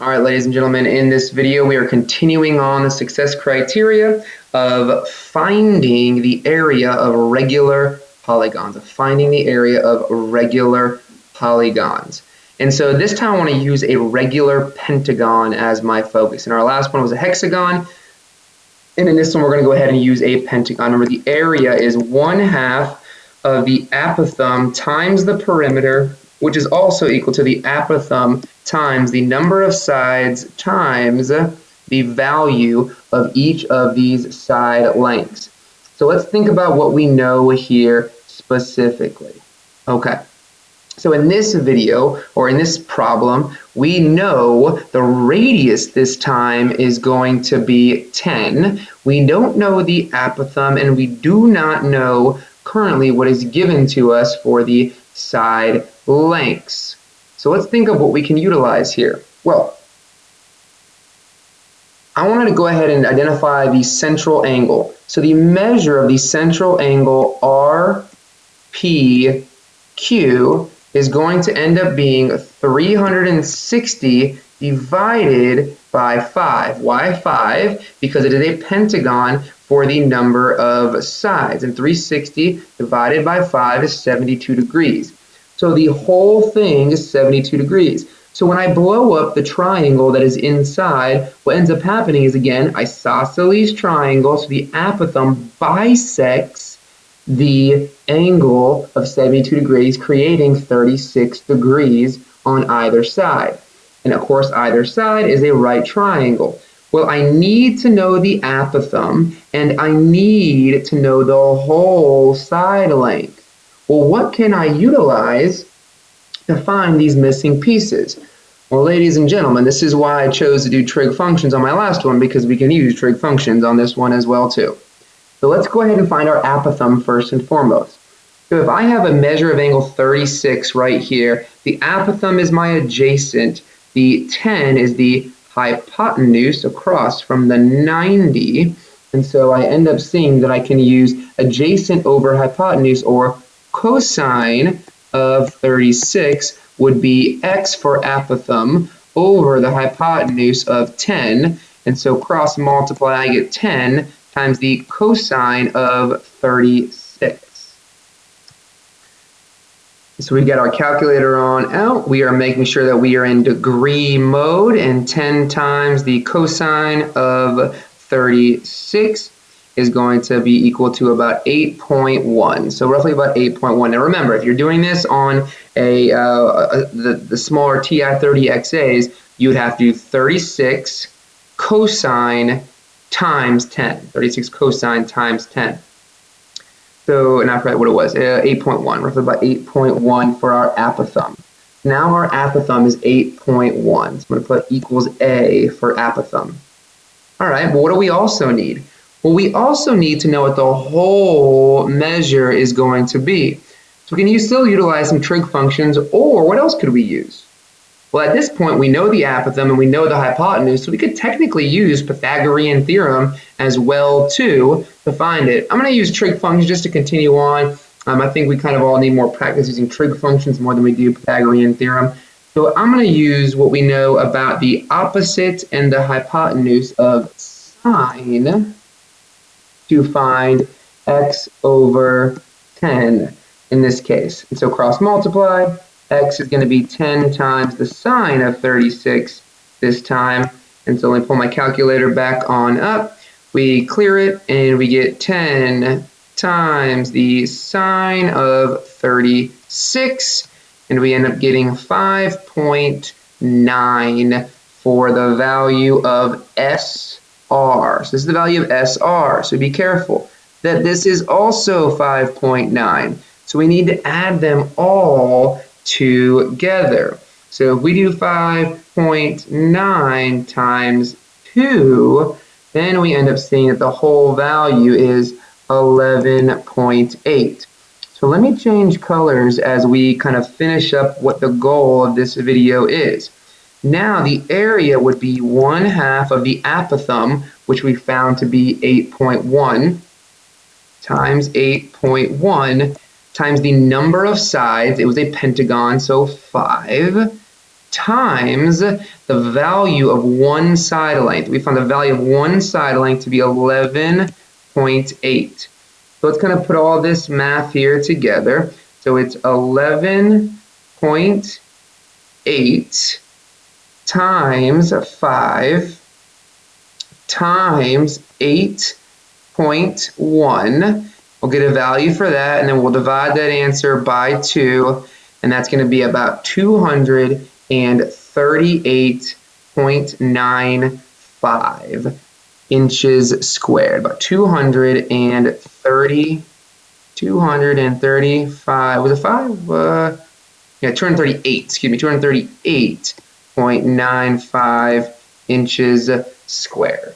All right, ladies and gentlemen, in this video we are continuing on the success criteria of finding the area of regular polygons, And so this time I want to use a regular pentagon as my focus. And our last one was a hexagon, and in this one we're going to go ahead and use a pentagon. Remember, the area is 1/2 of the apothem times the perimeter, which is also equal to the apothem times the number of sides times the value of each of these side lengths. So let's think about what we know here specifically. Okay. So in this video, or in this problem, we know the radius this time is going to be 10. We don't know the apothem, and we do not know currently what is given to us for the side lengths. So let's think of what we can utilize here. Well, I wanted to go ahead and identify the central angle. So the measure of the central angle RPQ is going to end up being 360 divided by 5. Why 5? Because it is a pentagon for the number of sides. And 360 divided by 5 is 72 degrees. So the whole thing is 72 degrees. So when I blow up the triangle that is inside, what ends up happening is, again, isosceles triangle, so the apothem bisects the angle of 72 degrees, creating 36 degrees on either side. And of course, either side is a right triangle. Well, I need to know the apothem, and I need to know the whole side length. Well, what can I utilize to find these missing pieces? Well, ladies and gentlemen, this is why I chose to do trig functions on my last one, because we can use trig functions on this one as well too. So let's go ahead and find our apothem first and foremost. So if I have a measure of angle 36 right here, the apothem is my adjacent, the 10 is the hypotenuse across from the 90, and so I end up seeing that I can use adjacent over hypotenuse, or cosine of 36 would be x for apothem over the hypotenuse of 10, and so cross multiply, I get 10 times the cosine of 36. So we got our calculator on out. We are making sure that we are in degree mode, and 10 times the cosine of 36 is going to be equal to about 8.1. So roughly about 8.1. Now remember, if you're doing this on the smaller TI-30XAs, you would have to do 36 cosine times 10. 36 cosine times 10. So, and I forgot what it was, 8.1, roughly about 8.1 for our apothem. Now our apothem is 8.1. So I'm going to put equals A for apothem. All right, but what do we also need? Well, we also need to know what the whole measure is going to be. So we can still utilize some trig functions, or what else could we use? Well, at this point, we know the apothem and we know the hypotenuse, so we could technically use Pythagorean theorem as well too to find it. I'm going to use trig functions just to continue on. I think we kind of all need more practice using trig functions more than we do Pythagorean theorem. So I'm going to use what we know about the opposite and the hypotenuse of sine to find x over 10 in this case. And so cross multiply. X is going to be 10 times the sine of 36 this time. And so let me pull my calculator back on up. We clear it and we get 10 times the sine of 36. And we end up getting 5.9 for the value of SR. So this is the value of SR. So be careful that this is also 5.9. So we need to add them all together. So if we do 5.9 times 2, then we end up seeing that the whole value is 11.8. So let me change colors as we kind of finish up what the goal of this video is. Now the area would be 1/2 of the apothem, which we found to be 8.1, times 8.1 times the number of sides. It was a pentagon, so 5, times the value of one side length. We found the value of one side length to be 11.8. So let's kind of put all this math here together. So it's 11.8 times 5 times 8.1. We'll get a value for that, and then we'll divide that answer by 2, and that's going to be about 238.95 inches squared. About 235, was it 5? Yeah, 238, excuse me, 238.95 inches squared.